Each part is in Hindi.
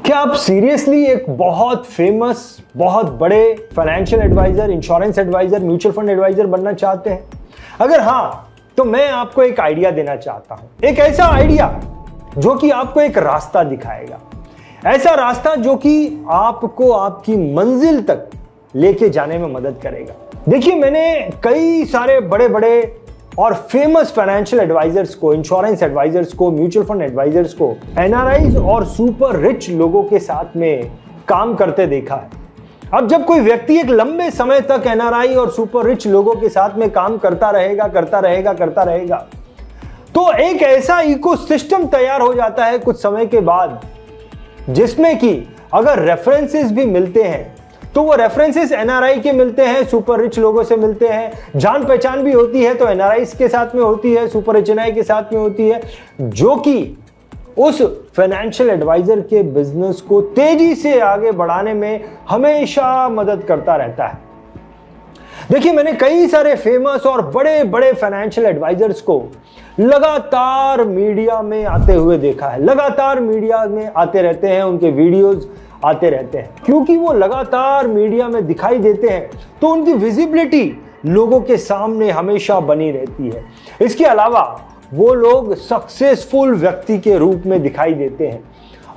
क्या आप सीरियसली एक बहुत फेमस, बहुत बड़े financial advisor, insurance advisor, mutual fund advisor बनना चाहते हैं? अगर हाँ, तो मैं आपको एक आइडिया देना चाहता हूं। एक ऐसा आइडिया जो कि आपको एक रास्ता दिखाएगा, ऐसा रास्ता जो कि आपको आपकी मंजिल तक लेके जाने में मदद करेगा। देखिए, मैंने कई सारे बड़े बड़े और फेमस फाइनेंशियल एडवाइजर्स को, इंश्योरेंस एडवाइजर्स को, म्यूचुअल फंड एडवाइजर्स को एनआरआईज और सुपर रिच लोगों के साथ में काम करते देखा है। अब जब कोई व्यक्ति एक लंबे समय तक एनआरआई और सुपर रिच लोगों के साथ में काम करता रहेगा, तो एक ऐसा इकोसिस्टम तैयार हो जाता है कुछ समय के बाद, जिसमें कि अगर रेफरेंसेस भी मिलते हैं तो वो रेफरेंसेस एनआरआई के मिलते हैं, सुपर रिच लोगों से मिलते हैं। जान पहचान भी होती है तो एनआरआई के साथ में होती है, सुपर रिच एनआरआई के साथ में होती है, जो कि उस फाइनेंशियल एडवाइजर के बिजनेस को तेजी से आगे बढ़ाने में हमेशा मदद करता रहता है। देखिए, मैंने कई सारे फेमस और बड़े बड़े फाइनेंशियल एडवाइजर्स को लगातार मीडिया में आते हुए देखा है। लगातार मीडिया में आते रहते हैं, उनके वीडियोस आते रहते हैं। क्योंकि वो लगातार मीडिया में दिखाई देते हैं तो उनकी विजिबिलिटी लोगों के सामने हमेशा बनी रहती है। इसके अलावा वो लोग सक्सेसफुल व्यक्ति के रूप में दिखाई देते हैं,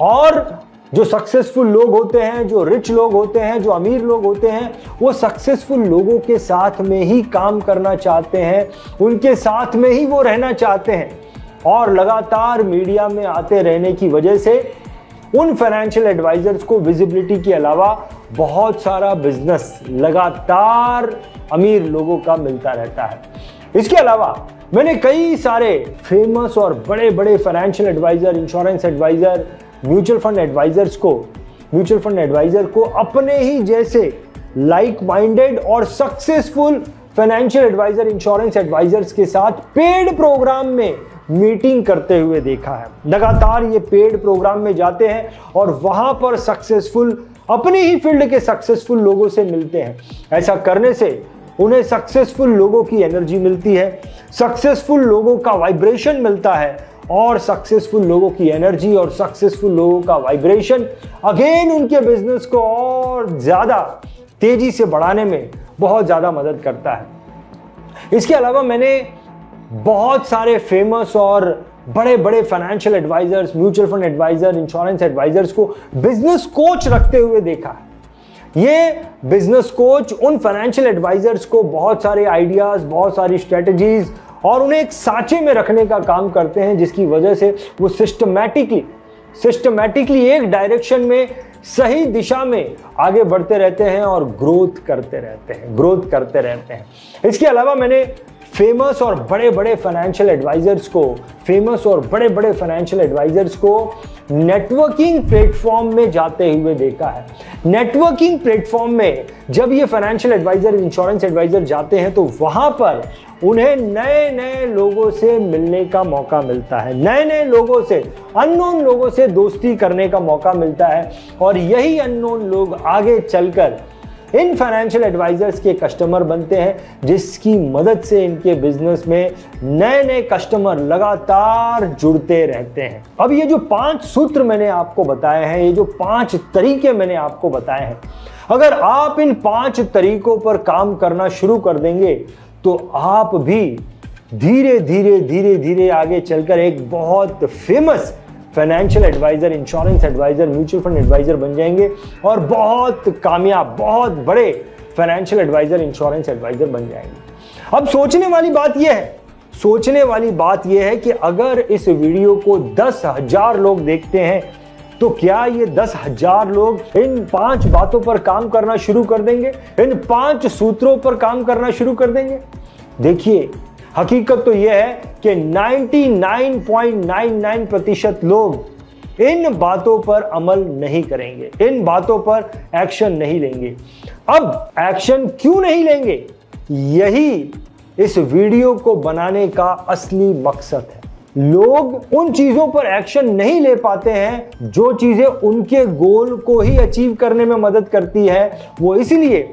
और जो सक्सेसफुल लोग होते हैं, जो रिच लोग होते हैं, जो अमीर लोग होते हैं, वो सक्सेसफुल लोगों के साथ में ही काम करना चाहते हैं, उनके साथ में ही वो रहना चाहते हैं। और लगातार मीडिया में आते रहने की वजह से उन फाइनेंशियल एडवाइजर्स को विजिबिलिटी के अलावा बहुत सारा बिजनेस लगातार अमीर लोगों का मिलता रहता है। इसके अलावा मैंने कई सारे फेमस और बड़े बड़े financial advisor, insurance advisor, mutual fund advisor को अपने ही जैसे लाइक माइंडेड और successful financial advisor, insurance advisors के साथ पेड प्रोग्राम में मीटिंग करते हुए देखा है। लगातार ये पेड प्रोग्राम में जाते हैं और वहां पर सक्सेसफुल, अपनी ही फील्ड के सक्सेसफुल लोगों से मिलते हैं। ऐसा करने से उन्हें सक्सेसफुल लोगों की एनर्जी मिलती है, सक्सेसफुल लोगों का वाइब्रेशन मिलता है, और सक्सेसफुल लोगों की एनर्जी और सक्सेसफुल लोगों का वाइब्रेशन अगेन उनके बिजनेस को और ज्यादा तेजी से बढ़ाने में बहुत ज्यादा मदद करता है। इसके अलावा मैंने बहुत सारे फेमस और बड़े बड़े financial advisors, mutual fund advisor, insurance advisors को बिजनेस कोच रखते हुए देखा है। ये बिजनेस कोच उन फाइनेंशियल एडवाइजर्स को बहुत सारे आइडियाज, बहुत सारी स्ट्रेटजीज और उन्हें एक सांचे में रखने का काम करते हैं, जिसकी वजह से वो सिस्टमैटिकली एक डायरेक्शन में, सही दिशा में आगे बढ़ते रहते हैं और ग्रोथ करते रहते हैं। इसके अलावा मैंने फेमस और बड़े बड़े फाइनेंशियल एडवाइजर्स को नेटवर्किंग प्लेटफॉर्म में जाते हुए देखा है। नेटवर्किंग प्लेटफॉर्म में जब ये फाइनेंशियल एडवाइजर, इंश्योरेंस एडवाइजर जाते हैं तो वहां पर उन्हें नए नए लोगों से मिलने का मौका मिलता है, नए नए लोगों से, अननोन लोगों से दोस्ती करने का मौका मिलता है, और यही अननोन लोग आगे चलकर इन फाइनेंशियल एडवाइजर्स के कस्टमर बनते हैं, जिसकी मदद से इनके बिजनेस में नए नए कस्टमर लगातार जुड़ते रहते हैं। अब ये जो 5 सूत्र मैंने आपको बताए हैं, ये जो 5 तरीके मैंने आपको बताए हैं, अगर आप इन 5 तरीकों पर काम करना शुरू कर देंगे तो आप भी धीरे धीरे आगे चलकर एक बहुत famous financial advisor, insurance advisor, mutual fund advisor बन जाएंगे और बहुत कामयाब, बहुत बड़े फाइनेंशियल एडवाइजर, इंश्योरेंस एडवाइजर बन जाएंगे। अब सोचने वाली बात यह है कि अगर इस वीडियो को 10,000 लोग देखते हैं तो क्या ये 10,000 लोग इन 5 बातों पर काम करना शुरू कर देंगे, इन 5 सूत्रों पर काम करना शुरू कर देंगे? देखिए, हकीकत तो यह है कि 99.99% लोग इन बातों पर अमल नहीं करेंगे, इन बातों पर एक्शन नहीं लेंगे। अब एक्शन क्यों नहीं लेंगे, यही इस वीडियो को बनाने का असली मकसद है। लोग उन चीजों पर एक्शन नहीं ले पाते हैं जो चीजें उनके गोल को ही अचीव करने में मदद करती है। वो इसलिए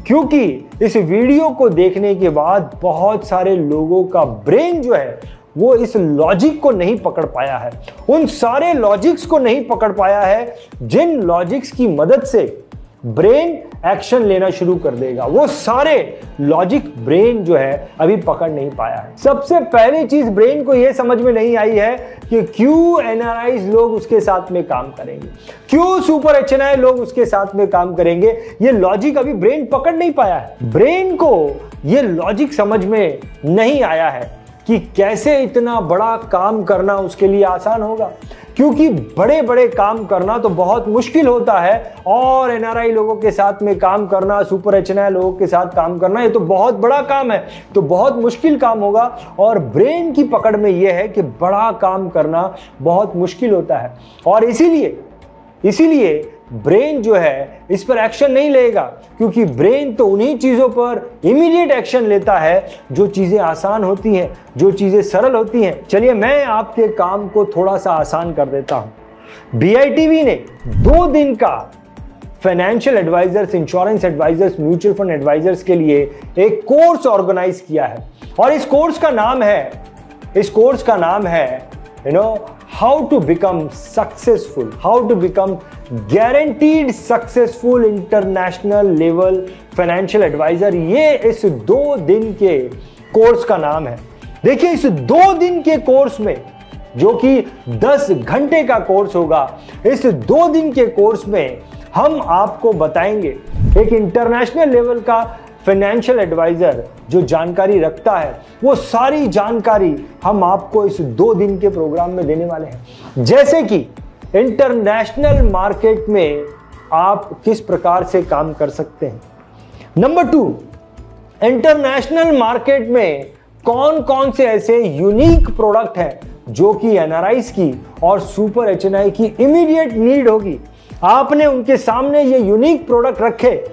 क्योंकि इस वीडियो को देखने के बाद बहुत सारे लोगों का ब्रेन जो है वो इस लॉजिक को नहीं पकड़ पाया है, उन सारे लॉजिक्स को नहीं पकड़ पाया है जिन लॉजिक्स की मदद से ब्रेन एक्शन लेना शुरू कर देगा। वो सारे लॉजिक ब्रेन जो है अभी पकड़ नहीं पाया है। सबसे पहली चीज ब्रेन को यह समझ में नहीं आई है कि क्यों एनआरआईज लोग उसके साथ में काम करेंगे, क्यों सुपर एचएनआई लोग उसके साथ में काम करेंगे। ये लॉजिक अभी ब्रेन पकड़ नहीं पाया है। ब्रेन को ये लॉजिक समझ में नहीं आया है कि कैसे इतना बड़ा काम करना उसके लिए आसान होगा, क्योंकि बड़े बड़े काम करना तो बहुत मुश्किल होता है और एनआरआई लोगों के साथ में काम करना, सुपर एचएनआई लोगों के साथ काम करना, ये तो बहुत बड़ा काम है, तो बहुत मुश्किल काम होगा। और ब्रेन की पकड़ में यह है कि बड़ा काम करना बहुत मुश्किल होता है और इसीलिए ब्रेन जो है इस पर एक्शन नहीं लेगा, क्योंकि ब्रेन तो उन्हीं चीजों पर इमीडिएट एक्शन लेता है जो चीजें आसान होती हैं, जो चीजें सरल होती हैं। चलिए मैं आपके काम को थोड़ा सा आसान कर देता हूं। बीआईटीवी ने 2 दिन का financial advisors, insurance advisors, mutual fund advisors के लिए एक कोर्स ऑर्गेनाइज किया है और इस कोर्स का नाम है how to become successful, how to become guaranteed successful international level financial advisor। ये इस 2 दिन के कोर्स का नाम है। देखिए इस 2 दिन के कोर्स में, जो कि 10 घंटे का कोर्स होगा, इस 2 दिन के कोर्स में हम आपको बताएंगे एक इंटरनेशनल लेवल का फाइनेंशियल एडवाइजर जो जानकारी रखता है, वो सारी जानकारी हम आपको इस 2 दिन के प्रोग्राम में देने वाले हैं। जैसे कि इंटरनेशनल मार्केट में आप किस प्रकार से काम कर सकते हैं। नंबर 2, इंटरनेशनल मार्केट में कौन कौन से ऐसे यूनिक प्रोडक्ट हैं जो कि एनआरआईज की और सुपर एचएनआई की इमीडिएट नीड होगी। आपने उनके सामने ये यूनिक प्रोडक्ट रखे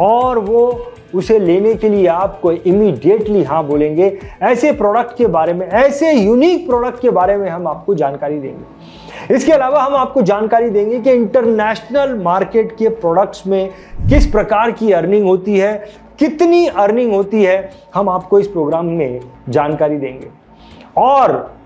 और वो उसे लेने के लिए आपको इमीडिएटली हाँ बोलेंगे। ऐसे प्रोडक्ट के बारे में, ऐसे यूनिक प्रोडक्ट के बारे में हम आपको जानकारी देंगे। इसके अलावा हम आपको जानकारी देंगे कि इंटरनेशनल मार्केट के प्रोडक्ट्स में किस प्रकार की अर्निंग होती है, कितनी अर्निंग होती है, हम आपको इस प्रोग्राम में जानकारी देंगे। और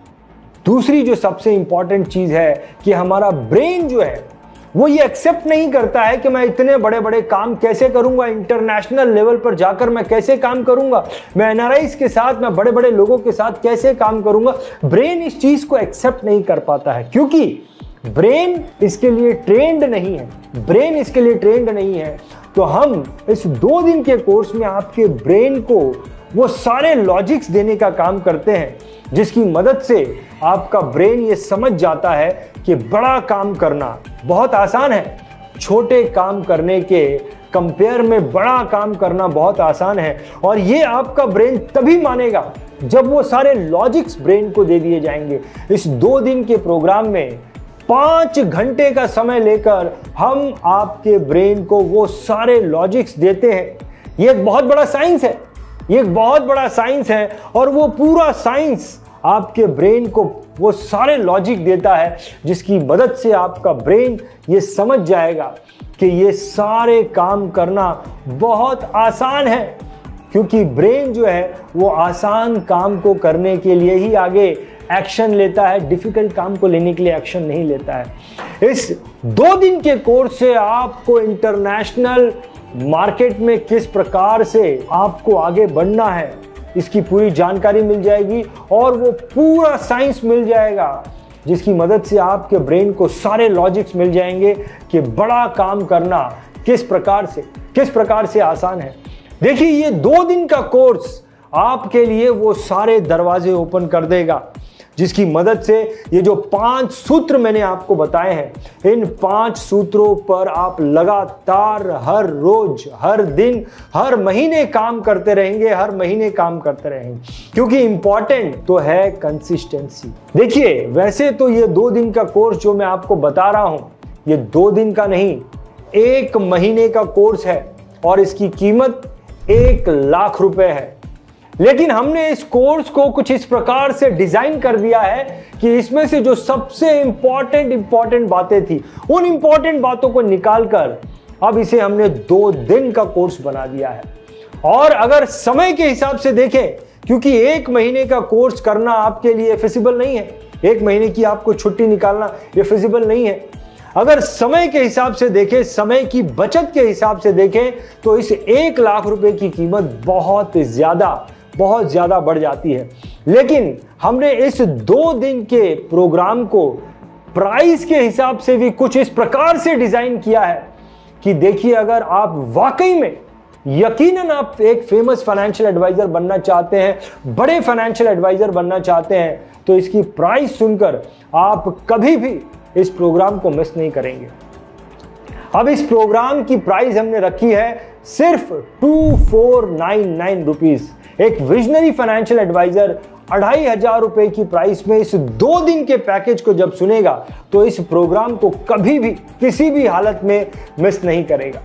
दूसरी जो सबसे इंपॉर्टेंट चीज है कि हमारा ब्रेन जो है वो ये एक्सेप्ट नहीं करता है कि मैं इतने बड़े बड़े काम कैसे करूंगा, इंटरनेशनल लेवल पर जाकर मैं कैसे काम करूंगा, मैं एनआरआईज के साथ, मैं बड़े बड़े लोगों के साथ कैसे काम करूंगा। ब्रेन इस चीज को एक्सेप्ट नहीं कर पाता है क्योंकि ब्रेन इसके लिए ट्रेंड नहीं है। तो हम इस 2 दिन के कोर्स में आपके ब्रेन को वो सारे लॉजिक्स देने का काम करते हैं जिसकी मदद से आपका ब्रेन ये समझ जाता है कि बड़ा काम करना बहुत आसान है, छोटे काम करने के कंपेयर में बड़ा काम करना बहुत आसान है। और ये आपका ब्रेन तभी मानेगा जब वो सारे लॉजिक्स ब्रेन को दे दिए जाएंगे। इस 2 दिन के प्रोग्राम में 5 घंटे का समय लेकर हम आपके ब्रेन को वो सारे लॉजिक्स देते हैं। ये एक बहुत बड़ा साइंस है और वो पूरा साइंस आपके ब्रेन को वो सारे लॉजिक देता है जिसकी मदद से आपका ब्रेन ये समझ जाएगा कि ये सारे काम करना बहुत आसान है, क्योंकि ब्रेन जो है वो आसान काम को करने के लिए ही आगे एक्शन लेता है, डिफिकल्ट काम को लेने के लिए एक्शन नहीं लेता है। इस 2 दिन के कोर्स से आपको इंटरनेशनल मार्केट में किस प्रकार से आपको आगे बढ़ना है इसकी पूरी जानकारी मिल जाएगी और वो पूरा साइंस मिल जाएगा जिसकी मदद से आपके ब्रेन को सारे लॉजिक्स मिल जाएंगे कि बड़ा काम करना किस प्रकार से आसान है। देखिए ये 2 दिन का कोर्स आपके लिए वो सारे दरवाजे ओपन कर देगा जिसकी मदद से ये जो 5 सूत्र मैंने आपको बताए हैं, इन 5 सूत्रों पर आप लगातार हर रोज, हर दिन, हर महीने काम करते रहेंगे, क्योंकि इंपॉर्टेंट तो है कंसिस्टेंसी। देखिए वैसे तो ये 2 दिन का कोर्स जो मैं आपको बता रहा हूं, ये 2 दिन का नहीं 1 महीने का कोर्स है और इसकी कीमत 1 लाख रुपए है। लेकिन हमने इस कोर्स को कुछ इस प्रकार से डिजाइन कर दिया है कि इसमें से जो सबसे इंपॉर्टेंट बातें थी, उन इंपॉर्टेंट बातों को निकालकर अब इसे हमने 2 दिन का कोर्स बना दिया है। और अगर समय के हिसाब से देखें क्योंकि 1 महीने का कोर्स करना आपके लिए फिजिबल नहीं है। 1 महीने की आपको छुट्टी निकालना ये फिजिबल नहीं है। अगर समय के हिसाब से देखें, समय की बचत के हिसाब से देखें, तो इस 1 लाख रुपए की कीमत बहुत ज्यादा बढ़ जाती है। लेकिन हमने इस 2 दिन के प्रोग्राम को प्राइस के हिसाब से भी कुछ इस प्रकार से डिजाइन किया है कि देखिए, अगर आप वाकई में यकीनन आप एक फेमस फाइनेंशियल एडवाइजर बनना चाहते हैं, बड़े फाइनेंशियल एडवाइजर बनना चाहते हैं, तो इसकी प्राइस सुनकर आप कभी भी इस प्रोग्राम को मिस नहीं करेंगे। अब इस प्रोग्राम की प्राइस हमने रखी है सिर्फ 2499 रुपीज। एक विजनरी फाइनेंशियल एडवाइजर 2500 रुपए की प्राइस में इस 2 दिन के पैकेज को जब सुनेगा तो इस प्रोग्राम को कभी भी किसी भी हालत में मिस नहीं करेगा।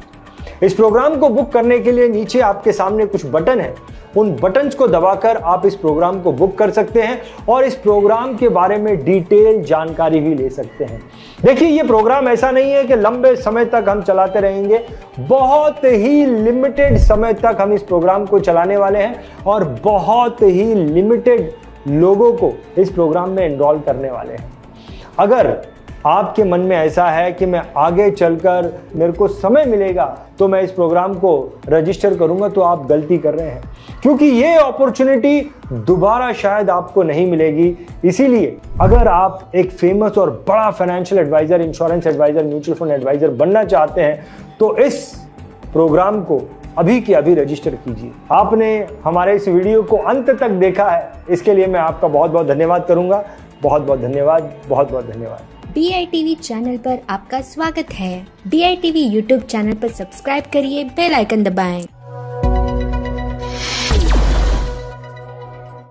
इस प्रोग्राम को बुक करने के लिए नीचे आपके सामने कुछ बटन है, उन बटन्स को दबाकर आप इस प्रोग्राम को बुक कर सकते हैं और इस प्रोग्राम के बारे में डिटेल जानकारी भी ले सकते हैं। देखिए, ये प्रोग्राम ऐसा नहीं है कि लंबे समय तक हम चलाते रहेंगे, बहुत ही लिमिटेड समय तक हम इस प्रोग्राम को चलाने वाले हैं और बहुत ही लिमिटेड लोगों को इस प्रोग्राम में एनरोल करने वाले हैं। अगर आपके मन में ऐसा है कि मैं आगे चलकर मेरे को समय मिलेगा तो मैं इस प्रोग्राम को रजिस्टर करूंगा, तो आप गलती कर रहे हैं, क्योंकि ये अपॉर्चुनिटी दोबारा शायद आपको नहीं मिलेगी। इसीलिए अगर आप एक फेमस और बड़ा financial advisor, insurance advisor, mutual fund advisor बनना चाहते हैं तो इस प्रोग्राम को अभी के अभी रजिस्टर कीजिए। आपने हमारे इस वीडियो को अंत तक देखा है, इसके लिए मैं आपका बहुत बहुत धन्यवाद करूंगा। बहुत बहुत धन्यवाद, बहुत बहुत धन्यवाद। DITV चैनल पर आपका स्वागत है। DITV यूट्यूब चैनल पर सब्सक्राइब करिए, बेल आइकन दबाएं।